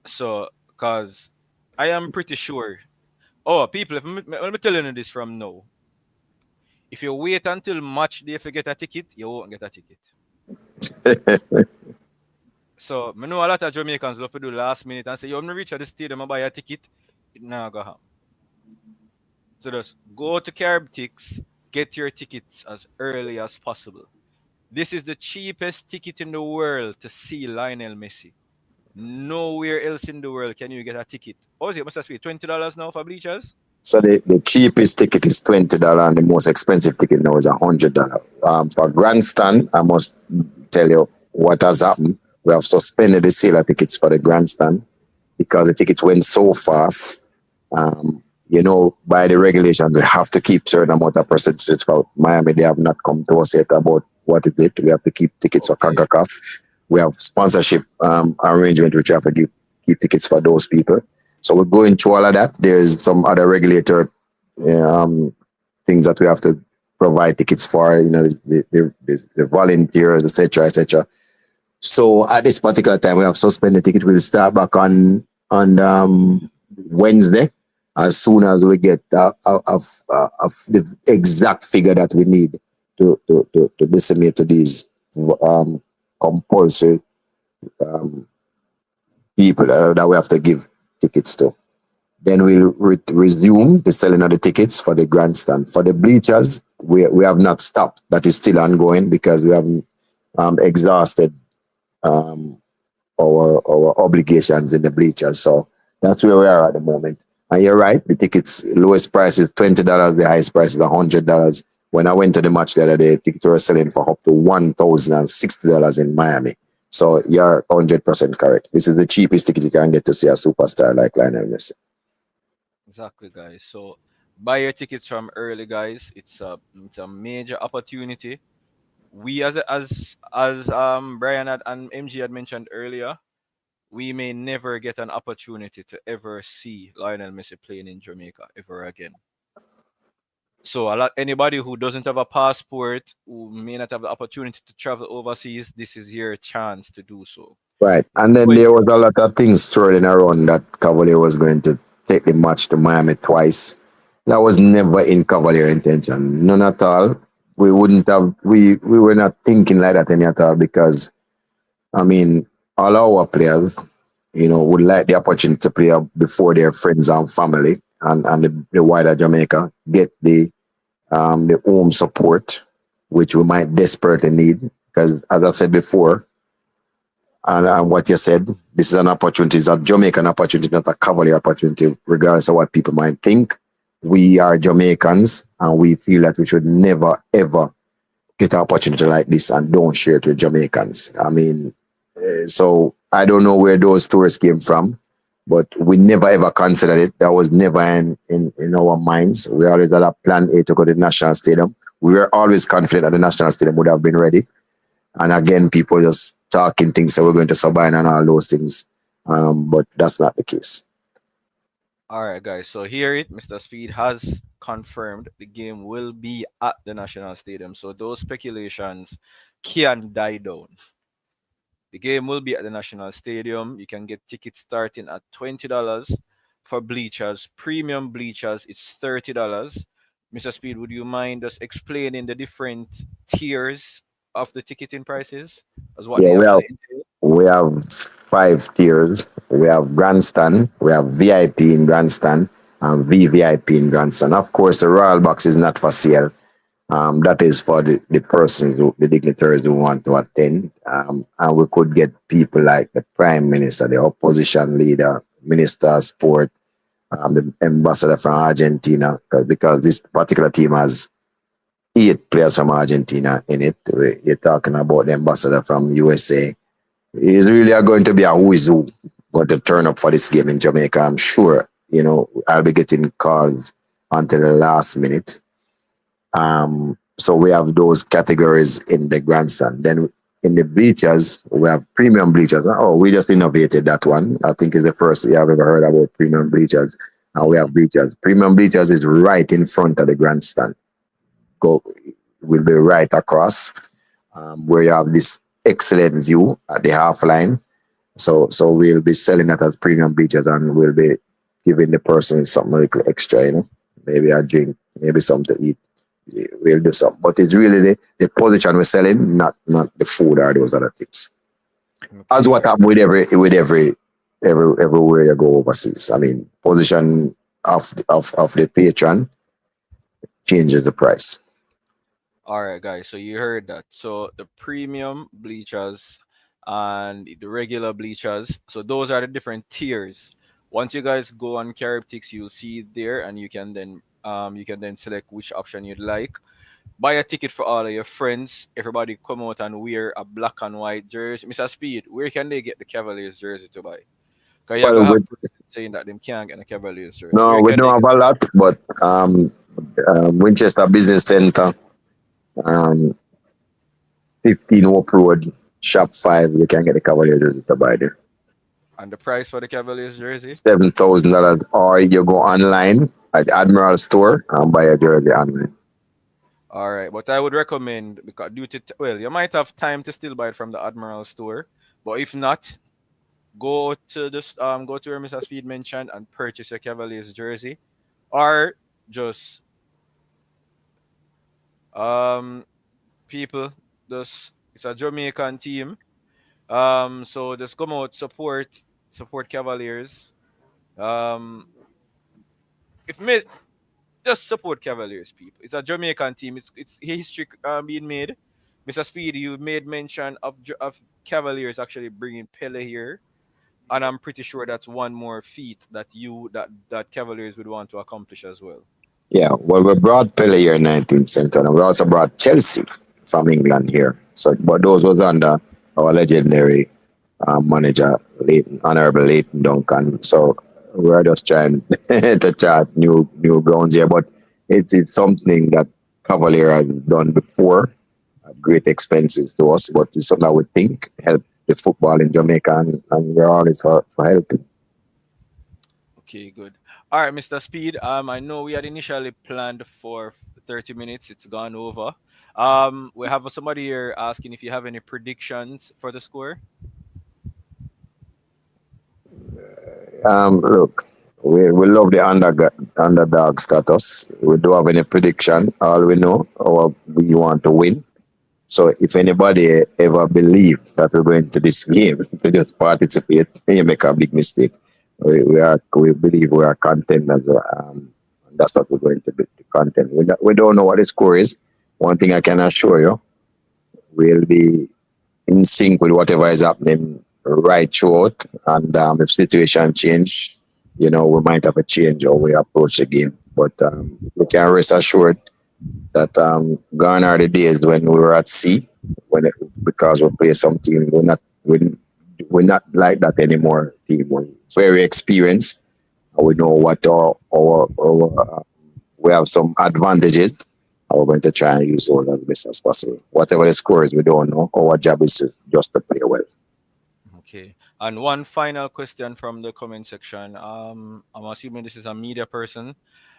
So, because I am pretty sure. Oh, people, let me telling you this from now. If you wait until match day to get a ticket, you won't get a ticket. So, I know a lot of Jamaicans love to do last minute and say, you want to reach at the stadium and buy a ticket. It now go happen. So just go to Carbtix, get your tickets as early as possible. This is the cheapest ticket in the world to see Lionel Messi. Nowhere else in the world can you get a ticket. What was it? Must be $20 now for bleachers? So the cheapest ticket is $20 and the most expensive ticket now is $100. For grandstand, I must tell you what has happened. We have suspended the sale of tickets for the grandstand because the tickets went so fast. By the regulations, we have to keep certain amount of percentages for Miami. They have not come to us yet about what is it. We have to keep tickets for Concacaf. We have sponsorship arrangement which we have to keep tickets for those people. So we're going through all of that. There's some other regulator things that we have to provide tickets for. The volunteers, etc., etc. So at this particular time, we have suspended the ticket. We'll start back on Wednesday as soon as we get the exact figure that we need to disseminate to these compulsory people that we have to give tickets to. Then we'll resume the selling of the tickets for the grandstand. For the bleachers, we have not stopped. That is still ongoing because we haven't exhausted our obligations in the bleachers. So that's where we are at the moment. And you're right, the tickets lowest price is $20, the highest price is $100. When I went to the match the other day, tickets were selling for up to $1,060 in Miami. So you're 100% correct. This is the cheapest ticket you can get to see a superstar like Lionel Messi. Exactly, guys. So buy your tickets from early, guys. It's a major opportunity. We as Brian and MG had mentioned earlier, we may never get an opportunity to ever see Lionel Messi playing in Jamaica ever again. So anybody who doesn't have a passport, who may not have the opportunity to travel overseas, this is your chance to do so. Right. This And is then where there was a lot of things swirling around that Cavalier was going to take the match to Miami twice. That was never in Cavalier intention, none at all. We wouldn't have. We were not thinking like that any at all because I mean, all our players, would like the opportunity to play before their friends and family and the wider Jamaica get the home support, which we might desperately need. Because as I said before, and what you said, this is an opportunity, it's a Jamaican opportunity, not a Cavalier opportunity, regardless of what people might think. We are Jamaicans and we feel that we should never ever get an opportunity like this and don't share it with Jamaicans. I mean, so I don't know where those tourists came from, but we never ever considered it. That was never in our minds. We always had a plan A to go to the National Stadium. We were always confident that the National Stadium would have been ready. And again, people just talking things that we're going to Sabine and all those things. But that's not the case. All right, guys. So here it, Mr. Speed has confirmed the game will be at the National Stadium. So those speculations can die down. The game will be at the National Stadium. You can get tickets starting at $20 for bleachers. Premium bleachers, it's $30. Mr. Speed, would you mind just explaining the different tiers of the ticketing prices as what Yeah, they actually entail? we have 5 tiers. We have grandstand, we have VIP in grandstand, and VVIP in grandstand. Of course, the royal box is not for sale. That is for the persons, the dignitaries who want to attend. And we could get people like the Prime Minister, the opposition leader, Minister of Sport, the ambassador from Argentina, because this particular team has 8 players from Argentina in it. You're talking about the ambassador from USA. It's really going to be a who is who going to turn up for this game in Jamaica. I'm sure, I'll be getting calls until the last minute. So we have those categories in the grandstand. Then in the bleachers, we have premium bleachers. Oh, we just innovated that one. I think it's the first you have ever heard about premium bleachers. And we have bleachers. Premium bleachers is right in front of the grandstand. Go will be right across, where you have this excellent view at the half line. So we'll be selling that as premium bleachers and we'll be giving the person something a little extra, maybe a drink, maybe something to eat. We'll do something. But it's really the position we're selling, not the food or those other things. As Okay, what guys. happens everywhere you go overseas. I mean, position of the patron changes the price. All right, guys. So you heard that. So the premium bleachers and the regular bleachers. So those are the different tiers. Once you guys go on Caribtix, you'll see it there, and you can then select which option you'd like. Buy a ticket for all of your friends. Everybody come out and wear a black and white jersey. Mr. Speed, where can they get the Cavaliers jersey to buy? Because you're Well, gonna we have person saying that them can't get a Cavaliers jersey. no, Where we can they don't get have a it? lot, but Winchester Business Center, um, 15 Oak Road, Shop 5, you can get the Cavalier jersey to buy there. And the price for the Cavaliers jersey? $7,000, or you go online at Admiral Store and buy a jersey online. All right, but I would recommend because due to well, you might have time to still buy it from the Admiral store, but if not, go to where Mr. Speed mentioned and purchase your Cavaliers jersey, or just um people just it's a Jamaican team, so just come out support Cavaliers. Um, if me just support Cavaliers, people. It's a Jamaican team. It's history being made. Mr. Speedy, you made mention of Cavaliers actually bringing Pele here, and I'm pretty sure that's one more feat that Cavaliers would want to accomplish as well. Yeah, well, we brought Pele here in 19th century, and we also brought Chelsea from England here. So, but those was under our legendary manager, Honorable Leighton Duncan. So we're just trying to chart new grounds here, but it's something that Cavalier has done before at great expenses to us, but it's something I would think help the football in Jamaica, and we're always for helping. Okay, good. All right, Mr. Speed. I know we had initially planned for 30 minutes. It's gone over. We have somebody here asking if you have any predictions for the score. Look, we love the underdog status. We don't have any prediction. All we know, our, we want to win. So if anybody ever believe that we're going to this game to just participate, you make a big mistake. We believe we are contenders. That's what we're going to be to contend. We don't know what the score is. One thing I can assure you, we'll be in sync with whatever is happening right throughout. And if situation change, we might have a change or we approach the game. But we can rest assured that gone are the days when we were at sea, because we play some team, we're not like that anymore. Team, we're very experienced. We know what we have some advantages. And we're going to try and use those as best as possible. Whatever the score is, we don't know. Our job is just to play well. Okay. And one final question from the comment section. I'm assuming this is a media person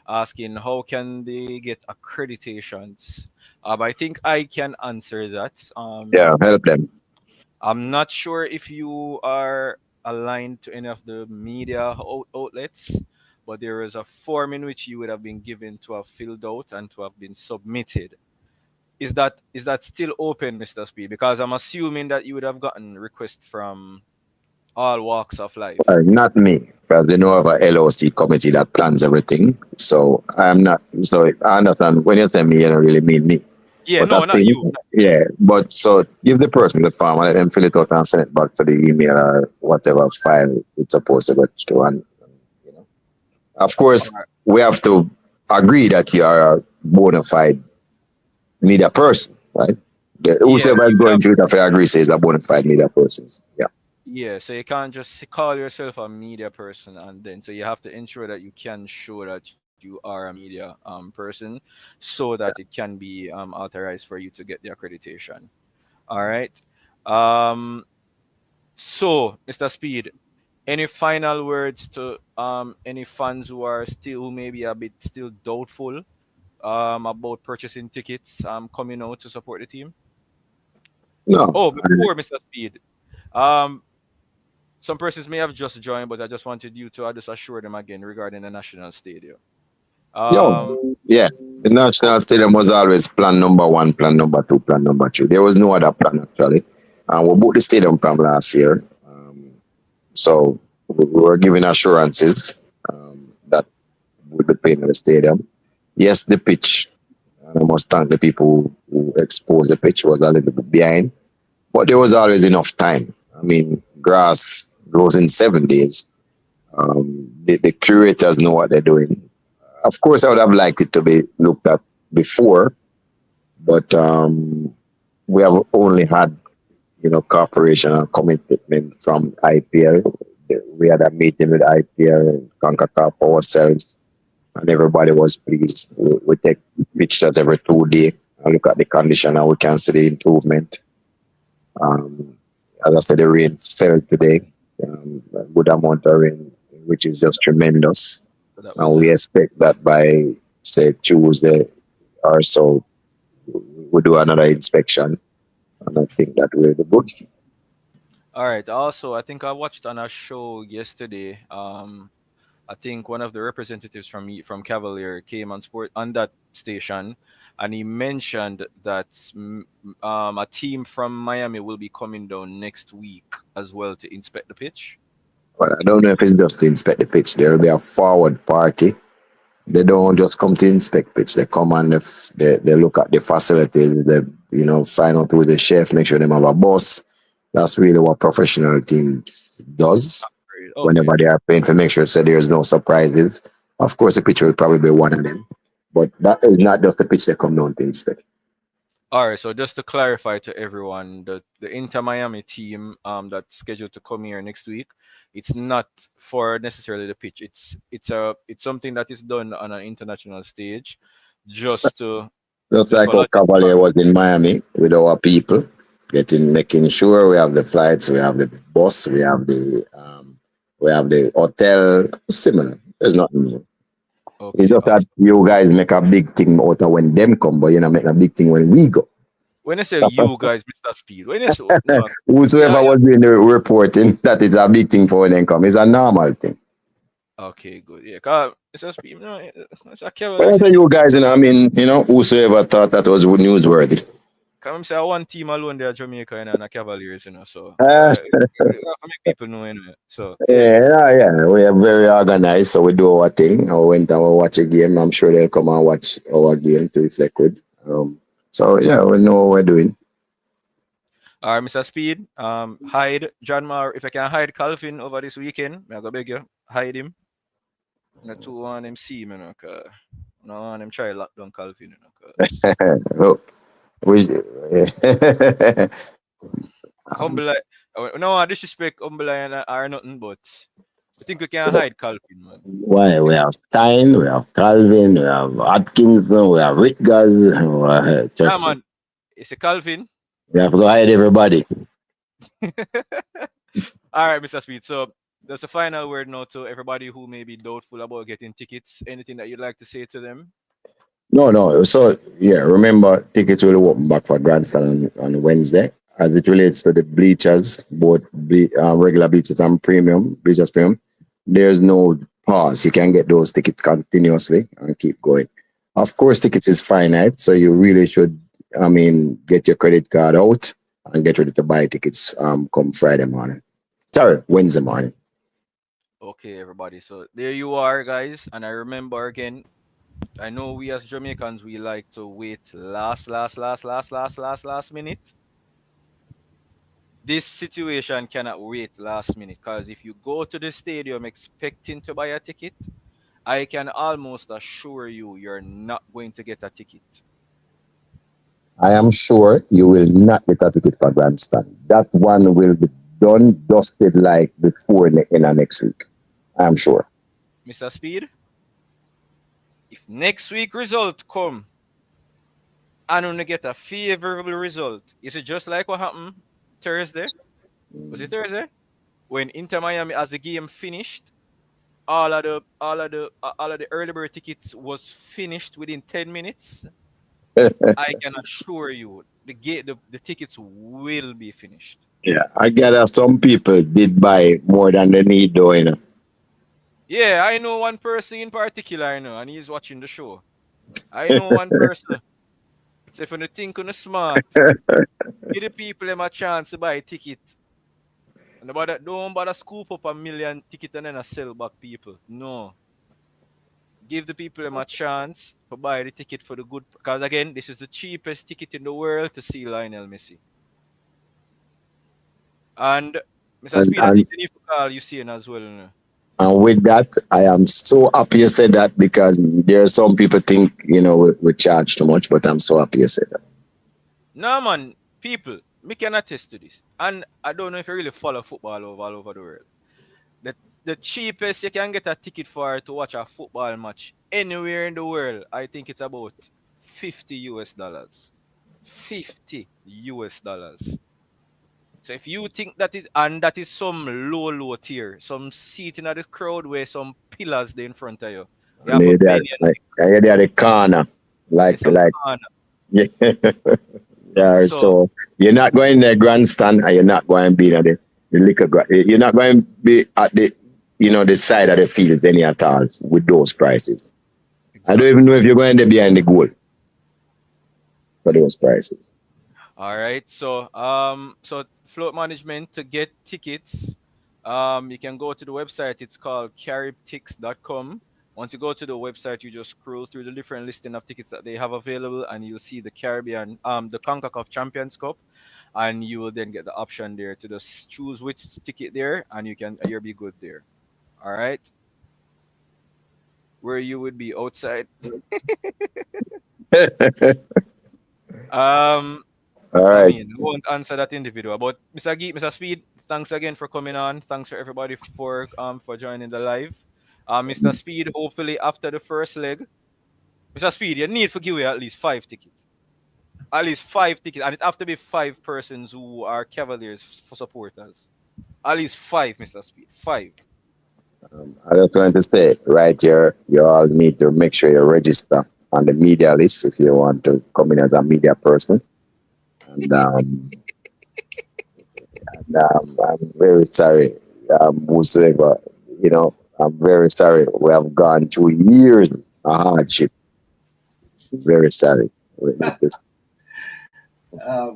asking how can they get accreditations. I think I can answer that. Yeah, help them. I'm not sure if you are aligned to any of the media outlets, but there is a form in which you would have been given to have filled out and to have been submitted. Is that still open, Mr. Speed? Because I'm assuming that you would have gotten requests from all walks of life. Not me, because they know of a LOC committee that plans everything. So I'm not. So I understand when you say me, you don't really mean me. Yeah, But I no, not think, you. yeah. But so give the person the form and let them fill it out and send it back to the email or whatever file it's supposed to go to. And you know, of All course, right. we have to agree that you are a bona fide media person, right? Yeah, Whosoever is you would going have. through it, if I agree, says a bona fide media person. Yeah. Yeah, so you can't just call yourself a media person and then so you have to ensure that you can show that you are a media person so that it can be authorized for you to get the accreditation. All right. Um, so, Mr. Speed, any final words to any fans who may be a bit still doubtful about purchasing tickets coming out to support the team? No. Oh, before Mr. Speed, um, some persons may have just joined, but I just wanted you to just assure them again regarding the national stadium. Yo, Um, yeah. The oh, national stadium was always plan number one, plan number two, plan number three. There was no other plan actually. And we bought the stadium from last year. So we were given assurances that we'll be playing in the stadium. Yes, the pitch, and I must thank the people who exposed the pitch, was a little bit behind, but there was always enough time. I mean, grass grows in 7 days. The curators know what they're doing. Of course, I would have liked it to be looked at before, but we have only had cooperation and commitment from IPL. We had a meeting with IPL and Concacaf ourselves, and everybody was pleased. We take pictures every 2 days and look at the condition, and we can see the improvement. Um, as I said, the rain fell today, a good amount of rain, which is just tremendous. so that And will we help. expect that by, say, Tuesday or so, we'll do another inspection. And I think that will be good. All right. Also, I think I watched on a show yesterday. I think one of the representatives from Cavalier came on sport on that station, and he mentioned that a team from Miami will be coming down next week as well to inspect the pitch. But I don't know if it's just to inspect the pitch. There will be a forward party. They don't just come to inspect pitch. They come and they look at the facilities. They find out who the chef, make sure they have a boss. That's really what professional teams does Great. whenever Okay. they are playing, to make sure so there's no surprises. Of course, the pitch will probably be one of them, but that is not just the pitch they come down to inspect. All right, so just to clarify to everyone, the Inter Miami team that's scheduled to come here next week, it's not for necessarily the pitch. It's something that is done on an international stage, just to Just just like for our logistical Cavalier was reasons. in Miami with our people, making sure we have the flights, we have the bus, we have the hotel. Similar. There's nothing new. It's Okay, just that awesome. you guys make a big thing out of when them come, but you know make a big thing when we go. When I say you guys, Mr. Speed, when I say no, yeah, Whosoever yeah, was doing the reporting, that it's a big thing for when them come. It's a normal thing. Okay, good. Yeah, cause it's just people, it's a But Cavaliers that's team. you guys, I mean, whosoever thought that was newsworthy. Come say one team alone there, Jamaica, and a Cavaliers, So Uh, we have to make people know anyway. So yeah. yeah. We are very organized, so we do our thing. I went and we watch a game. I'm sure they'll come and watch our game too if they could. So yeah, we know what we're doing. All right, Mr. Speed. Hide John Mar. If I can hide Calvin over this weekend, I go beg you, hide him. The two on him see me, no one him try lock down Calvin, cause Oh, we, humble like no disrespect humble and are nothing but I think we can hide Calvin, man. why we have Tyne, we have Calvin, we have Atkinson, we have Ritgers. Yeah, Just man. It's a Calvin. we have to go hide everybody. All right, Mr. Speed. So that's a final word now to everybody who may be doubtful about getting tickets. Anything that you'd like to say to them? No, no. So yeah, remember tickets will open back for grandstand on Wednesday. As it relates to the bleachers, both regular bleachers and bleachers premium, there's no pause. You can get those tickets continuously and keep going. Of course, tickets is finite, so you really should, get your credit card out and get ready to buy tickets. Come Friday morning. Sorry, Wednesday morning. Okay, everybody. So there you are, guys. And I remember again, I know we as Jamaicans we like to wait last minute. This situation cannot wait last minute because if you go to the stadium expecting to buy a ticket, I can almost assure you you're not going to get a ticket. I am sure you will not get a ticket for grandstand. That one will be done, dusted like before in the next week. I am sure. Mr. Speed, if next week result come and when get a favorable result, is it just like what happened Thursday? Was it Thursday? When Inter Miami as the game finished, all of the early bird tickets was finished within 10 minutes. I can assure you the tickets will be finished. Yeah, I gather some people did buy more than they need, though. Yeah, I know one person in particular, and he's watching the show. I know one person. So if you think on the smart, give the people them a chance to buy a ticket. And don't bother scoop up a million ticket and then a sell back people. No. Give the people them a chance to buy the ticket for the good because again, this is the cheapest ticket in the world to see Lionel Messi. And Mr. And, Speed, I and think you need to call you seeing as well. and with that, I am so happy you said that because there are some people think we charge too much, but I'm so happy you said that. No man, people, me can attest to this. And I don't know if you really follow football all over the world. The the cheapest you can get a ticket for to watch a football match anywhere in the world, I think it's about $50 US. $50 US. So if you think that is some low tier, some seat in the crowd where some pillars there in front of you, you And have a you're there, penny and like, and you're there at the corner, there's some like corner. yeah. Yeah, So so you're not going to the grandstand and you're not going to be at the you're not going to be at the side of the field any at all with those prices. I don't even exactly. know if you're going to be behind the goal for those prices. All right. So float management to get tickets. You can go to the website. It's called caribtix.com. Once you go to the website, you just scroll through the different listing of tickets that they have available, and you'll see the Concacaf Champions Cup, and you will then get the option there to just choose which ticket there, and you'll be good there. All right. Where you would be outside. Um, All I right. mean, I won't answer that individual. But Mr. Speed, thanks again for coming on. Thanks for everybody for joining the live. Mr. Speed, hopefully after the first leg, Mr. Speed, you need to give away at least 5 tickets. At least 5 tickets, and it have to be 5 persons who are Cavaliers for supporters. At least five, Mr. Speed. Five. I just want to say right here, you all need to make sure you register on the media list if you want to come in as a media person. And I'm very sorry, whosoever, you know, I'm very sorry. We have gone through years of hardship. Very sorry. We need to. Uh,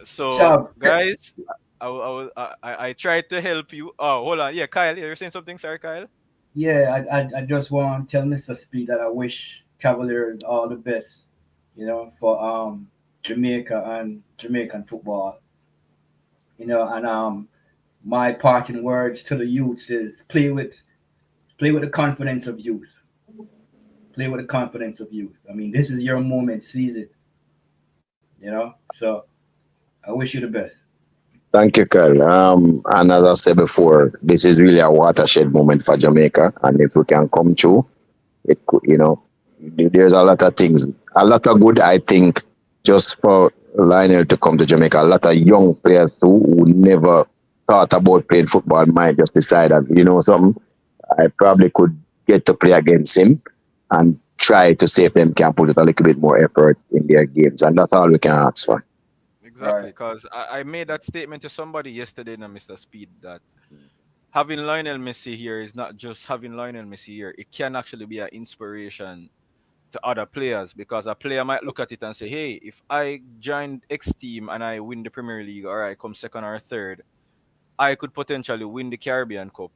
So, Shab, guys, I tried to help you. Oh, hold on. Yeah, Kyle, you're saying something. Sorry, Kyle. yeah, I just want to tell Mr. Speed that I wish Cavaliers all the best, for Jamaica and Jamaican football. And my parting words to the youths is play with the confidence of youth. Play with the confidence of youth. I mean, this is your moment, seize it, So I wish you the best. Thank you, Carl. And as I said before, this is really a watershed moment for Jamaica. And if we can come through, it could, there's a lot of things, a lot of good, I think, just for Lionel to come to Jamaica. A lot of young players too who never thought about playing football might just decide that, something, I probably could get to play against him and try to see if them can put a little bit more effort in their games. And that's all we can ask for. Exactly, Right. because I made that statement to somebody yesterday, now, Mr. Speed, that having Lionel Messi here is not just having Lionel Messi here. It can actually be an inspiration to other players because a player might look at it and say, hey, if I join X team and I win the Premier League or I come second or third, I could potentially win the Caribbean Cup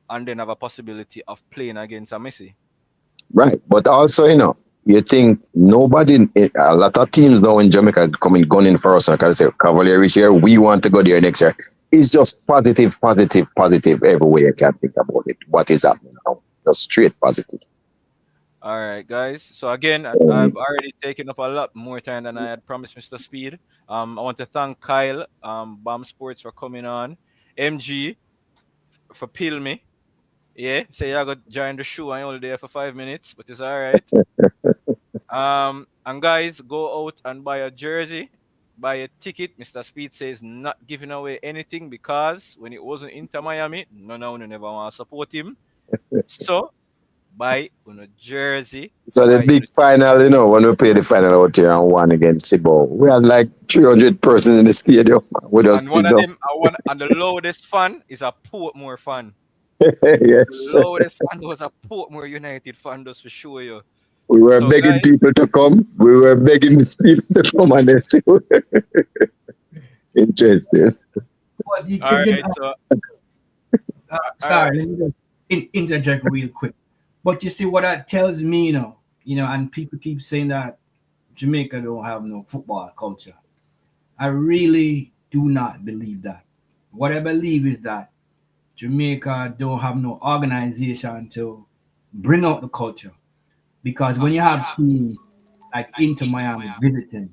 and then have a possibility of playing against a Messi. Right. But also, you think a lot of teams now in Jamaica is coming gunning for us because they say, Cavalier this year, we want to go there next year. It's just positive, positive, positive everywhere you can think about it. What is happening now? Just straight positive. All right, guys. So again, I've Um, already taken up a lot more time than I had promised, Mr. Speed. I want to thank Kyle, Bomb Sports for coming on, MG for pill me. Yeah, say I got join the show. I only there for 5 minutes, but it's all right. And guys, go out and buy a jersey, buy a ticket. Mr. Speed says not giving away anything because when it wasn't Inter Miami, no, never want to support him. So buy on a jersey, so the buy on big a ticket. final, when we play the final out here and won against Cibo, we had like 300 persons in the stadium. We just, And it one of just them, and the loudest fan is a Portmore fan. The yes. loudest fan was a Portmore United fan, just for sure you. We were So begging guys, people to come. We were begging people to come and they still interested. But all right. So all right. sorry, let me just interject real quick. But you see what that tells me, and people keep saying that Jamaica don't have no football culture. I really do not believe that. What I believe is that Jamaica don't have no organization to bring out the culture. Because when you have teams like Inter Miami visiting,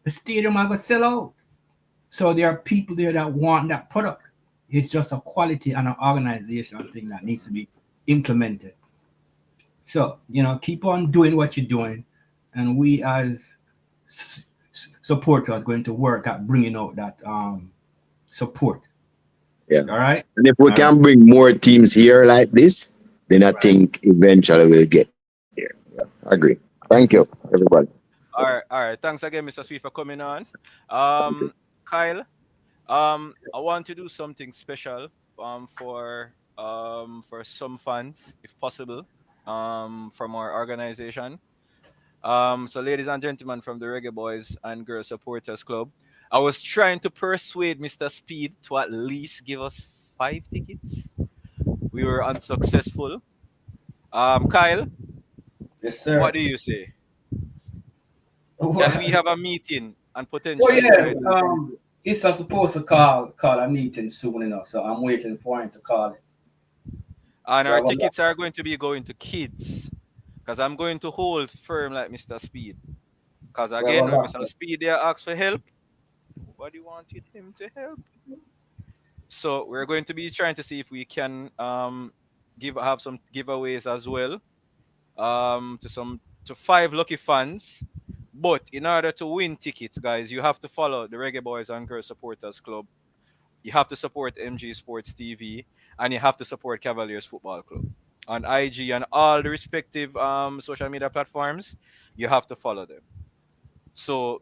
the stadium are gonna sell out. So there are people there that want that product. It's just a quality and an organization thing that needs to be implemented. So, keep on doing what you're doing, and we as supporters going to work at bringing out that support. Yeah. All right? And if we All right. can bring more teams here like this, then I think eventually we'll get there. Yeah, agree. Thank you, Definitely. everybody. All right. Thanks again, Mr. Sweet, for coming on. Kyle, I want to do something special for some fans, if possible, from our organization. So ladies and gentlemen from the Reggae Boys and Girls Supporters Club, I was trying to persuade Mr. Speed to at least give us 5 tickets. We were unsuccessful. Kyle, Yes, what sir. do you say? Can we Well, have a meeting and potentially yeah. try to? He's supposed to call a meeting soon enough, so I'm waiting for him to call it. And We our have a tickets are going to be going to kids, because I'm going to hold firm like Mr. Speed. Because we have a again, when lot. Mr. Speed there asks for help, nobody wanted him to help. So we're going to be trying to see if we can give have some giveaways as well to 5 lucky fans. But in order to win tickets, guys, you have to follow the Reggae Boys and Girls Supporters Club. You have to support MG Sports TV, and you have to support Cavaliers Football Club on IG and all the respective social media platforms. You have to follow them. So,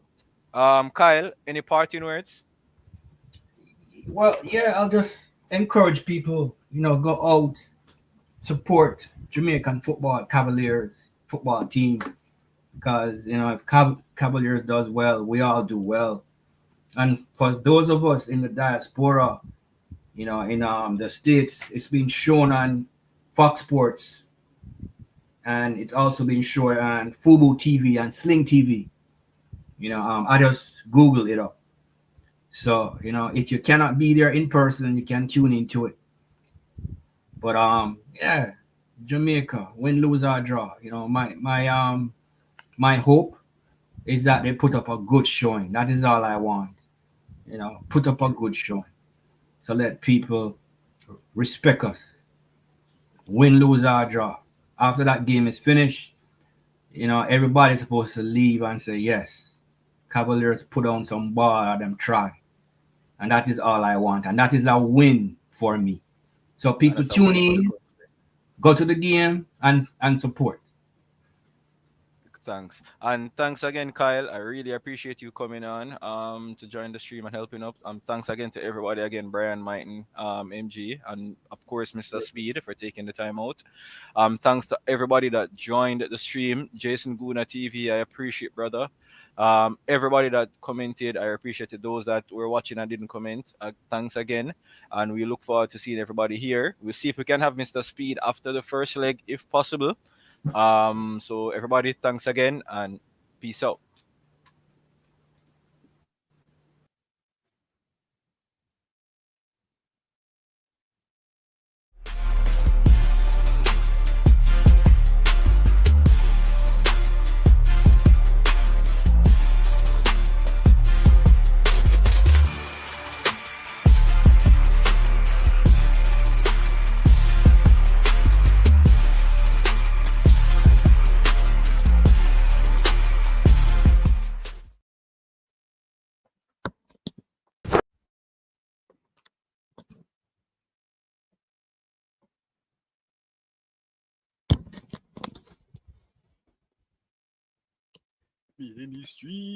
Kyle, any parting words? Well, yeah, I'll just encourage people, go out. support Jamaican football Cavaliers football team because if Cavaliers does well, we all do well. And for those of us in the diaspora, in the states, it's been shown on Fox Sports, and it's also been shown on Fubu TV and Sling TV. I just Google it up. So if you cannot be there in person, you can tune into it. But yeah, Jamaica, win, lose or draw. My hope is that they put up a good showing. That is all I want. Put up a good showing. So let people respect us. Win, lose or draw. After that game is finished, everybody's supposed to leave and say, yes, Cavaliers put on some ball or them try. And that is all I want. And that is a win for me. So And people that's a tune win for the in, country. go to the game and support. Thanks. And thanks again, Kyle. I really appreciate you coming on to join the stream and helping up. Thanks again to everybody again, Brian, Mighton, MG, and of course Mr. Speed for taking the time out. Thanks to everybody that joined the stream. Jason Guna TV, I appreciate, brother. Everybody that commented, I appreciated those that were watching and didn't comment. Thanks again. And we look forward to seeing everybody here. We'll see if we can have Mr. Speed after the first leg if possible. So everybody, thanks again and peace out. Be in the stream.